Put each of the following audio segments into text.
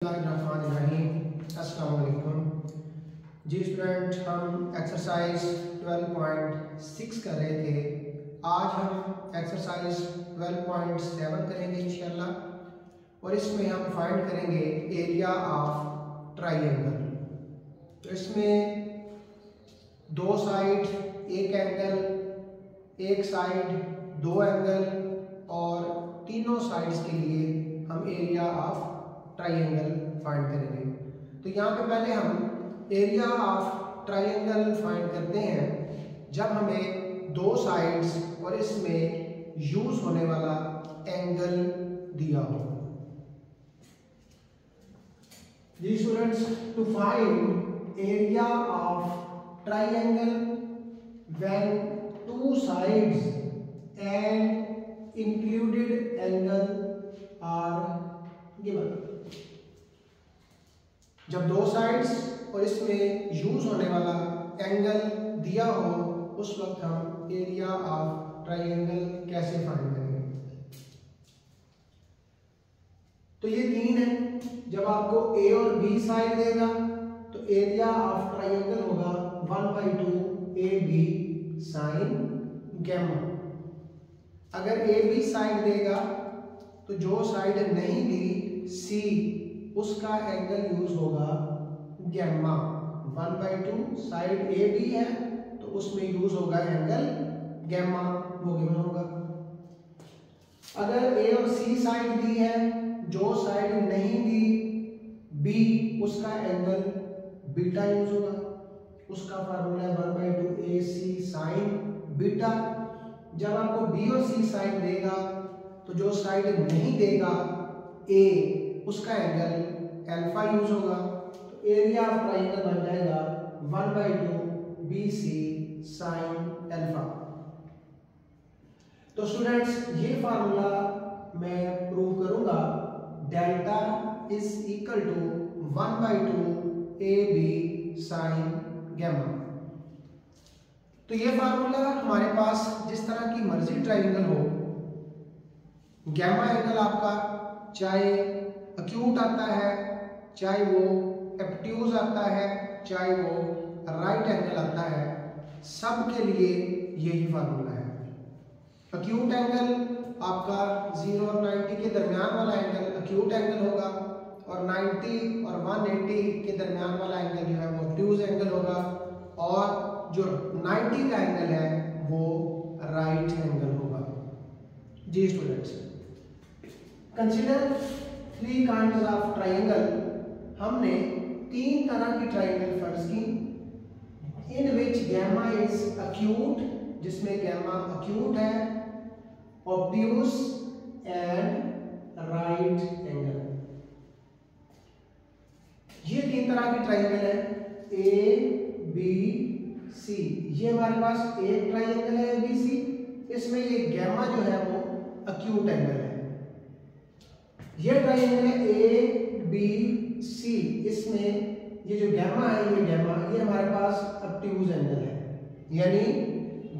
अस्सलाम वालेकुम जी स्टूडेंट, हम एक्सरसाइज 12.6 कर रहे थे। आज हम एक्सरसाइज 12.7 करेंगे इंशाल्लाह, और इसमें हम फाइंड करेंगे एरिया ऑफ ट्राइंगल। तो इसमें दो साइड, एक एंगल, एक साइड, दो एंगल और तीनों साइड्स के लिए हम एरिया ऑफ ट्राइंगल फाइंड करेंगे। तो यहाँ पे पहले हम एरिया ऑफ ट्राइंगल फाइंड करते हैं जब हमें दो साइड्स और इसमें यूज होने वाला एंगल दिया हो। जी students, to find area of triangle when two sides and included angle are given. जब दो साइड्स और इसमें यूज होने वाला एंगल दिया हो, उस वक्त हम एरिया ऑफ ट्राइंगल कैसे फाइंड करेंगे। तो ये तीन है। जब आपको ए और बी साइड देगा तो एरिया ऑफ ट्राइंगल होगा 1/2 AB साइन गैमा। अगर ए बी साइड देगा तो जो साइड नहीं दी सी, उसका एंगल यूज होगा गैमा। 1/2 साइड ए बी है तो उसमें यूज होगा एंगल गैमा, वो गिवन होगा। अगर ए और सी साइड दी है, जो साइड नहीं दी बी, उसका एंगल बीटा यूज होगा। उसका फार्मूला है 1/2 AC साइन बीटा। जब आपको बी और सी साइड देगा तो जो साइड नहीं देगा ए, उसका एंगल अल्फा यूज होगा। तो एरिया ऑफ ट्राइंगल बन जाएगा 1/2 BC साइन अल्फा। तो स्टूडेंट्स, ये फार्मूला मैं प्रूव करूंगा। Delta is equal to 1/2 AB sine gamma. तो ये फार्मूला हमारे पास जिस तरह की मर्जी ट्राइंगल हो, गैमा एंगल आपका चाहे अक्यूट आता है, चाहे वो एब्ट्यूज आता है, चाहे वो राइट एंगल आता है, सब के लिए यही फार्मूला है। अक्यूट एंगल आपका 0 और 90 के दरमियान वाला एंगल अक्यूट एंगल होगा, और 90 और 180 के दरमियान वाला एंगल जो है वो ऑब्ट्यूज एंगल होगा, और जो 90 का एंगल है वो राइट एंगल होगा। जी students, consider 3 kinds of triangle. हमने 3 तरह की ट्राइंगल फर्ज की। In which gamma is acute, जिसमें गैमा अक्यूट है, ऑब्ट्यूज एंड राइट एंगल। ये 3 तरह की ट्राइंगल है। ए बी सी, ये हमारे पास एक ट्राइंगल है ABC। इसमें ये गैमा जो है वो अक्यूट एंगल है। ये ट्राइंगल है ABC, इसमें ये जो गैमा है, ये गैमा, ये हमारे पास ऑब्ट्यूज एंगल है, यानी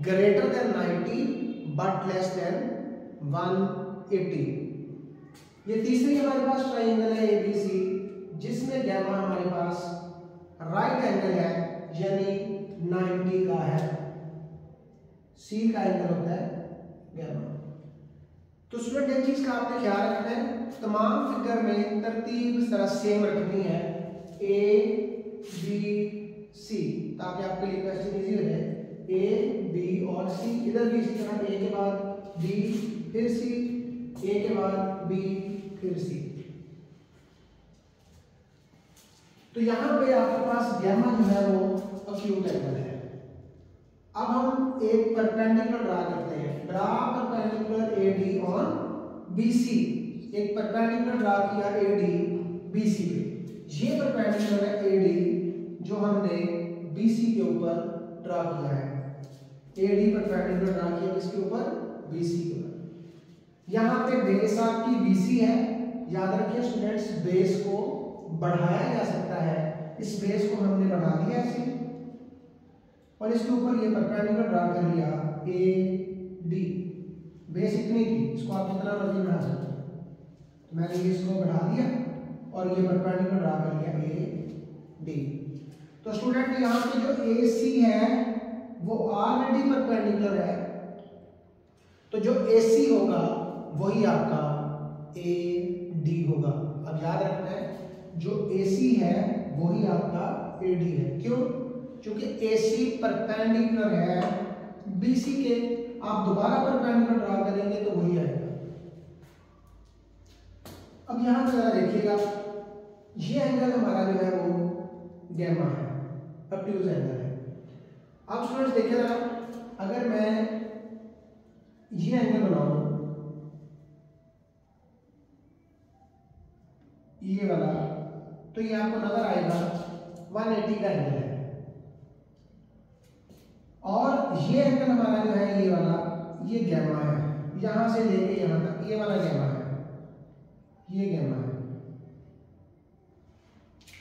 greater than 90 but less than 180। ये तीसरी हमारे पास ट्राइंगल है ABC, जिसमें गैमा हमारे पास राइट एंगल है, यानी 90 का है। सी का एंगल होता है गैमा। तो स्टूडेंट, एक चीज का आपने ख्याल रखना है, तमाम फिगर में तरतीब इस तरह सेम रखनी है, A B C, ताकि आपके लिए क्वेश्चन इजी हो जाए। A B और C, इधर भी इसी तरह A के बाद B फिर C, A के बाद B फिर C। तो यहां पे आपके पास गैमा जो है वो अक्यूट एंगल है। अब हम एक परपेंडिकुलर ड्रा करते हैं। Draw perpendicular AD on BC। एक परपेंडिकुलर ड्रा किया AD BC पे। ये परपेंडिकुलर है AD जो हमने BC के ऊपर ड्रा किया है। AD परपेंडिकुलर ड्रा किया किसके ऊपर? BC के ऊपर। यहाँ पे बेस आपकी BC है। याद रखिए स्टूडेंट्स, बेस को बढ़ाया जा सकता है। इस बेस को हमने बढ़ा दिया ऐसे, और इसके ऊपर ये परपेंडिकुलर ड्रा कर लिया AD। बेस इतनी थी, इसको आप जितना मर्जी बढ़ा सकते हो। तो मैंने इसको बढ़ा दिया और ये परपेंडिकुलर ड्रा कर लिया ए डी। तो स्टूडेंट यहाँ पे जो ए सी है वो ऑलरेडी परपेंडिकुलर है, तो जो ए सी होगा वही आपका ए डी होगा। अब याद रखना है जो ए सी है वही आपका ए डी है। क्यों? क्योंकि ए सी परपेंडिकुलर है बी सी के। आप दोबारा परपेंडिकुलर ड्रा करेंगे तो वही आएगा। अब यहां पर जरा देखिएगा, ये एंगल हमारा जो है वो गैमा है, ऑब्ट्यूज एंगल है। अब स्टूडेंट्स देखिए जरा, अगर मैं ये एंगल बनाऊं, ये वाला, तो ये आपको नजर आएगा 180 का एंगल है। और ये एंगल हमारा जो है ये वाला, ये गैमा है, यहां से लेके यहां तक ये वाला गैमा है, ये गैमा है।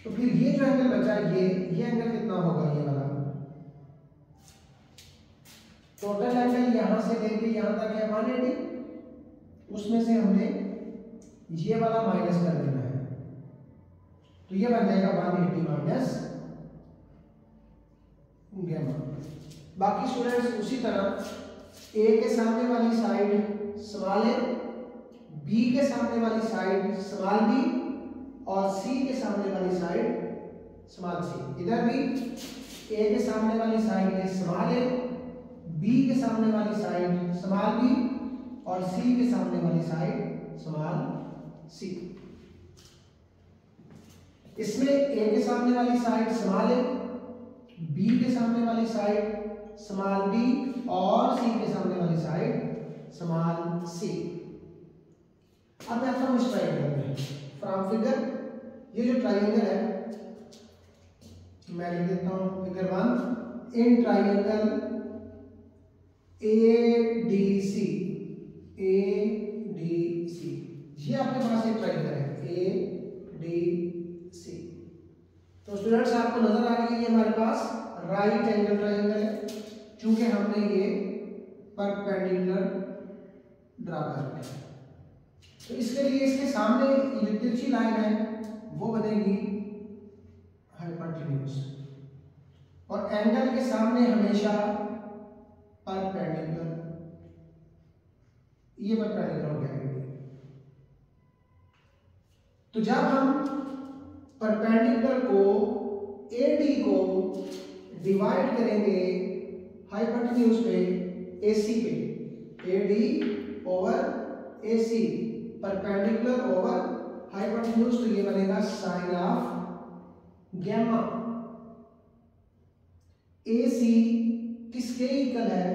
तो फिर ये जो एंगल बचा ये एंगल कितना होगा? ये वाला टोटल एंगल यहां से लेके यहां तक है 180, उसमें से हमने ये वाला माइनस कर देना है, तो ये बन जाएगा 180 माइनस गैमा। बाकी स्टूडेंट्स उसी तरह ए के सामने वाली साइड स्मॉल ए, बी के सामने वाली साइड स्मॉल बी और सी के सामने वाली साइड स्मॉल सी। इधर भी ए के सामने वाली साइड है स्मॉल ए, बी के सामने वाली साइड स्मॉल बी और सी के सामने वाली साइड स्मॉल सी। इसमें ए के सामने वाली साइड स्मॉल ए, बी के सामने वाली साइड स्मॉल बी और सी के सामने वाली साइड स्मॉल सी। अब मैं आता हूं इस ट्रायंगल में फ्रॉम फिगर। ये जो ट्रायंगल है मैं लिख देता हूं फिगर 1। इन ट्रायंगल ADC, ये आपके पास एक ट्रायंगल है ADC। तो स्टूडेंट्स आपको नजर आ रही है ये हमारे पास राइट एंगल ट्रायंगल है, क्योंकि हमने ये परपेंडिकुलर ड्रा कर लिया। तो इसके लिए इसके सामने जो तिरछी लाइन है वो बनेगी हाइपोटेन्यूज, और एंगल के सामने हमेशा परपेंडिकुलर, ये परपेंडिकुलर हो गया। तो जब हम परपेंडिकुलर को AD को डिवाइड करेंगे हाइपोटेन्यूज पे AC पे, AD over AC perpendicular over hypotenuse, तो ये बनेगा साइन ऑफ गैमा। AC किसके इक्वल है?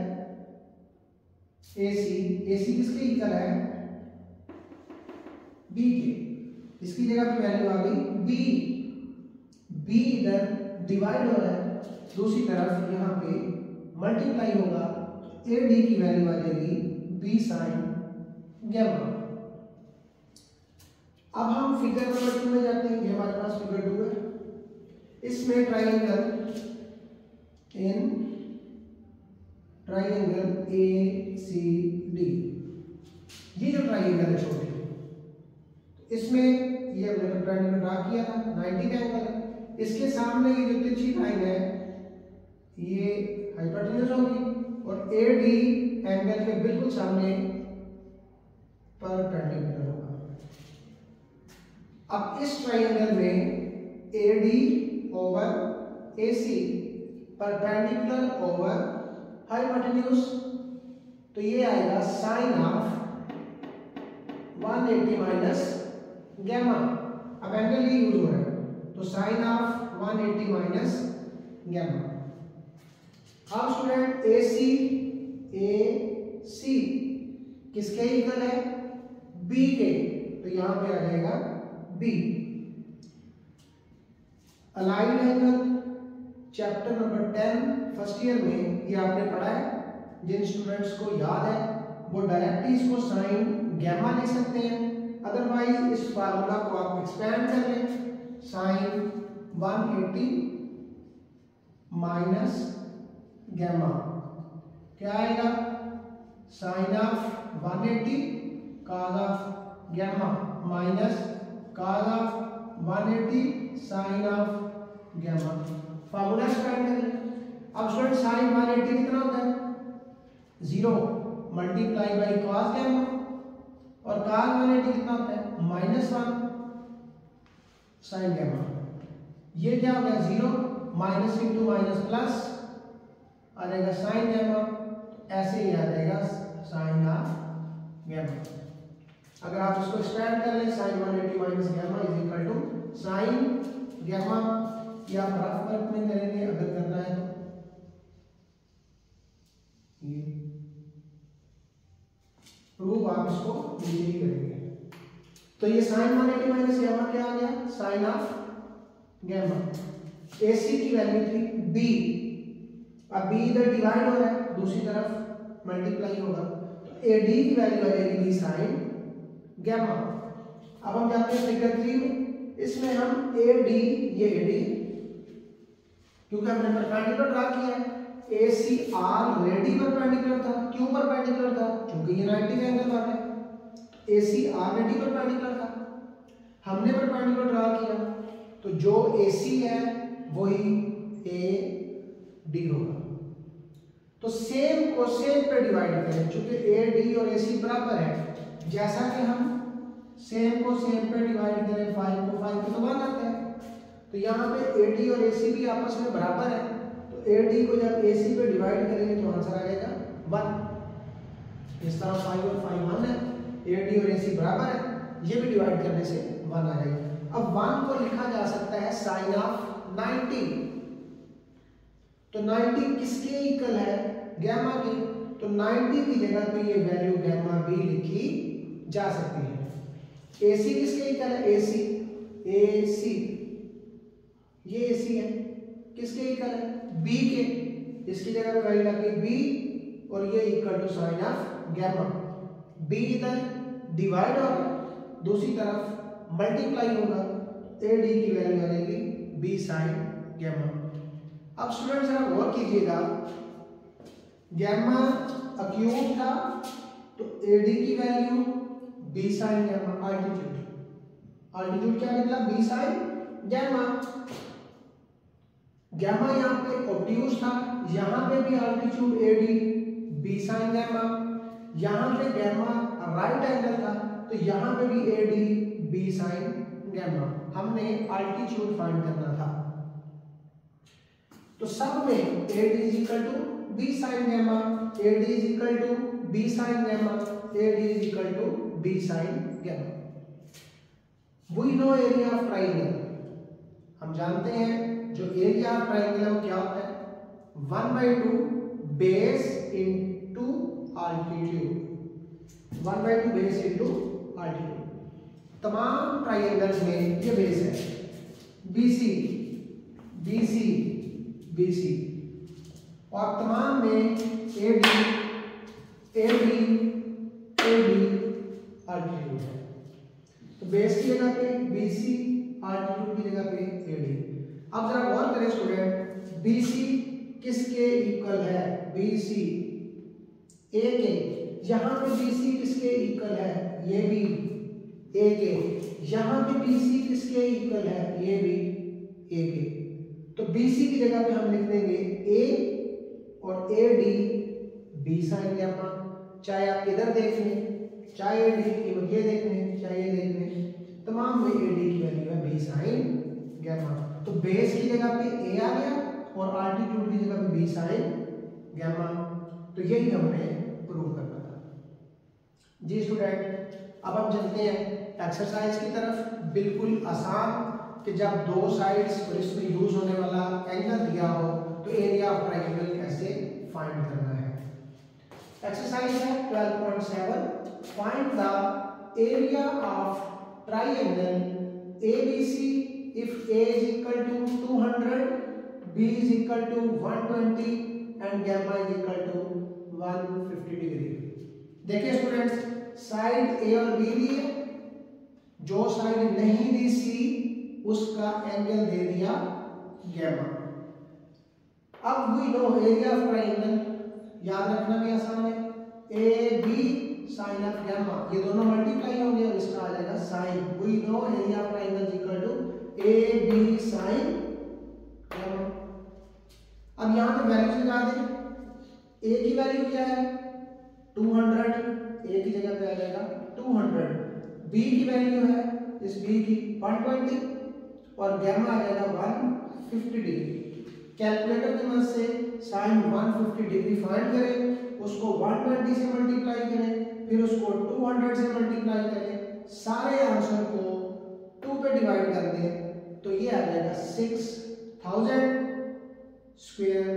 AC किसके इक्वल है? B के। इसकी जगह पे वैल्यू आ गई B इधर डिवाइड हो रहा है, दूसरी तरफ यहाँ पे मल्टीप्लाई होगा, AD की वैल्यू आ जाएगी B साइन गैमा। अब हम फिगर नंबर 2 में जाते हैं। ये हमारे पास फिगर 2 है। इसमें ट्रायंगल ACD, ये जो ट्रायंगल है छोटे, इसमें ये हमने परपेंडिकुलर ड्रा किया था 90 का एंगल है। इसके सामने ये जो तिरछी लाइन है ये हाइपोटेन्यूज होगी, और AD एंगल के बिल्कुल सामने परपेंडिकुलर होगा। अब इस ट्रायंगल में AD over AC perpendicular over hypotenuse, तो ये आएगा साइन ऑफ 180 माइनस गैमा। अब एंगल ये यूज हो रहा है, तो साइन ऑफ 180 माइनस गैमा। अब स्टूडेंट AC किसके इक्वल है? B के, तो यहां पे आ जाएगा B। Aligned angle chapter number 10 first year में ये आपने पढ़ा है। जिन स्टूडेंट्स को याद है वो डायरेक्टली इसको साइन गैमा लिख सकते हैं, अदरवाइज इस फार्मूला को आप एक्सपेंड कर लें। साइन 180 माइनस गैमा क्या आएगा? Sine of 180 cos of gamma minus cos of 180 sine of gamma. Formula start करें। अब स्टूडेंट साइन 180 कितना होता है 0 मल्टीप्लाई बाई कॉस गैमा, और कॉस 180 कितना होता है -1 साइन गैमा। ये क्या हो गया 0 माइनस इंटू माइनस प्लस आ जाएगा साइन गैमा, ऐसे ही आ जाएगा साइन ऑफ गैमा। अगर आप इसको एक्सपेंड कर लें sine 180 minus gamma is equal to sine gamma, या आप रफ वर्क में करेंगे अगर करना है तो ये प्रूव आप इसको नीचे ही करेंगे। तो ये साइन 180 माइनस गैमा क्या आ गया साइन ऑफ गैमा। AC की वैल्यू थी B, अब B इधर डिवाइड हो रहा है दूसरी तरफ मल्टीप्लाई होगा, तो AD की वैल्यू आ जाएगी B साइन गैमा। अब हम जाते हैं फिगर 3 में, इसमें हम AD, ये AD क्योंकि हमने परपेंडिकुलर ड्रा किया है, AC ऑलरेडी परपेंडिकुलर था। क्यों परपेंडिकुलर था क्योंकि ये 90 का एंगल बन रहा है। AC ऑलरेडी परपेंडिकुलर था, हमने परपेंडिकुलर ड्रा किया, तो जो AC है वही AD होगा। तो सेम को सेम पे डिवाइड करें, चूंकि AD और AC बराबर है, जैसा कि हम सेम को सेम पे डिवाइड करें 5 को 5 पे तो 1 आता है, तो यहाँ पे AD और AC भी आपस में बराबर है, तो AD को जब AC पे डिवाइड करेंगे तो आंसर आ जाएगा 1। इस तरह 5 और 5 1 है, AD और AC बराबर है, ये भी डिवाइड करने से 1 आ जाएगा। अब 1 को लिखा जा सकता है साइन ऑफ 90, तो 90 किसके इक्वल है गैमा की, तो 90 की जगह पे ये वैल्यू गैमा भी लिखी जा सकती है। AC किसके इक्वल है AC ये AC है, किसके इक्वल है B के, इसकी जगह पे वैल्यू लगी B और ये equal to sine of gamma. B इधर डिवाइड हो रहा है, दूसरी तरफ मल्टीप्लाई होगा, AD की वैल्यू आ जाएगी B साइन गैमा। अब स्टूडेंट जरा गौर कीजिएगा, गैमा अक्यूट था तो AD की value B sine gamma, altitude क्या निकला B साइन गैमा। गैमा यहाँ पे ऑब्ट्यूज था, यहाँ पे भी altitude AD B sine gamma, यहाँ पे गैमा राइट एंगल था तो यहाँ पे भी AD B साइन गैमा। हमने अल्टीट्यूड फाइंड करना था, तो सब में AD is equal to B sine gamma, AD is equal to B sine gamma, AD is equal to B sine gamma. We know area of triangle, हम जानते हैं जो एरिया ऑफ ट्राइंगल है वो क्या होता है 1/2 base into altitude, 1/2 base into altitude. तमाम ट्राइंगल्स में ये बेस है BC और तमाम में AD अल्टीट्यूड है, तो बेस की जगह पे BC, अल्टीट्यूड की जगह पे AD। अब जरा गौर करें स्टूडेंट, BC किसके इक्वल है BC A के, यहाँ पे BC किसके इक्वल है ये भी A के, यहाँ पे BC किसके इक्वल है ये भी A के, तो BC की जगह पे हम लिख देंगे A और AD B साइन गैमा। चाहे आप इधर देख लें, चाहे AD की कीमत ये देख लें, चाहे ये देख लें, तमाम में AD की वैल्यू है B साइन गैमा। तो बेस की जगह पे A आ गया और अल्टीट्यूड की जगह पे B साइन गैमा, तो यही हमने प्रूव करना था। जी स्टूडेंट, अब हम चलते हैं एक्सरसाइज की तरफ। बिल्कुल आसान कि जब दो साइड्स और इसमें यूज होने वाला एंगल दिया हो तो एरिया ऑफ ट्रायंगल कैसे फाइंड करना है। एक्सरसाइज है 12.7, find the area of triangle ABC if A is equal to 200, B is equal to 120 and gamma is equal to 150 degree. देखिए स्टूडेंट्स, साइड A और B दी है, जो साइड नहीं दी C उसका एंगल दे दिया गैमा। अब we know area of triangle, याद रखना भी आसान है, AB साइन ऑफ गैमा, ये दोनों मल्टीप्लाई होंगे और इसका आ जाएगा sine. We know area of triangle is equal to A B sine gamma. अब यहां पे वैल्यूज लगा दें। ए की वैल्यू क्या है 200, ए की जगह पे आ जाएगा 200। बी की वैल्यू है इस बी की 120 और गैमा आ जाएगा 150 डिग्री। कैलकुलेटर की मदद से साइन 150 डिग्री फाइंड करें, उसको 120 से मल्टीप्लाई करें, फिर उसको 200 से मल्टीप्लाई करें, सारे आंसर को 2 पे डिवाइड कर दें तो ये आ जाएगा 6000 स्क्वायर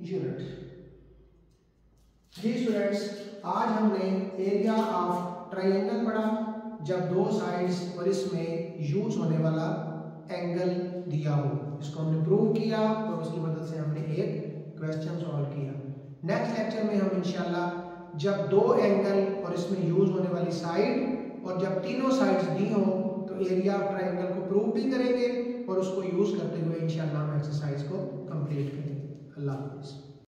यूनिट। जी स्टूडेंट्स, आज हमने एरिया ऑफ ट्रायंगल पढ़ा जब दो साइड्स और इसमें यूज होने वाला एंगल दिया हो। इसको हमने प्रूव किया और उसकी मदद से हमने एक क्वेश्चन सॉल्व किया। नेक्स्ट लेक्चर में हम इंशाल्लाह जब दो एंगल और इसमें यूज होने वाली साइड और जब तीनों साइड्स दी हो तो एरिया ऑफ ट्रायंगल को प्रूव भी करेंगे और उसको यूज करते हुए इंशाल्लाह हम एक्सरसाइज को कंप्लीट करेंगे। अल्लाह हाफिज़।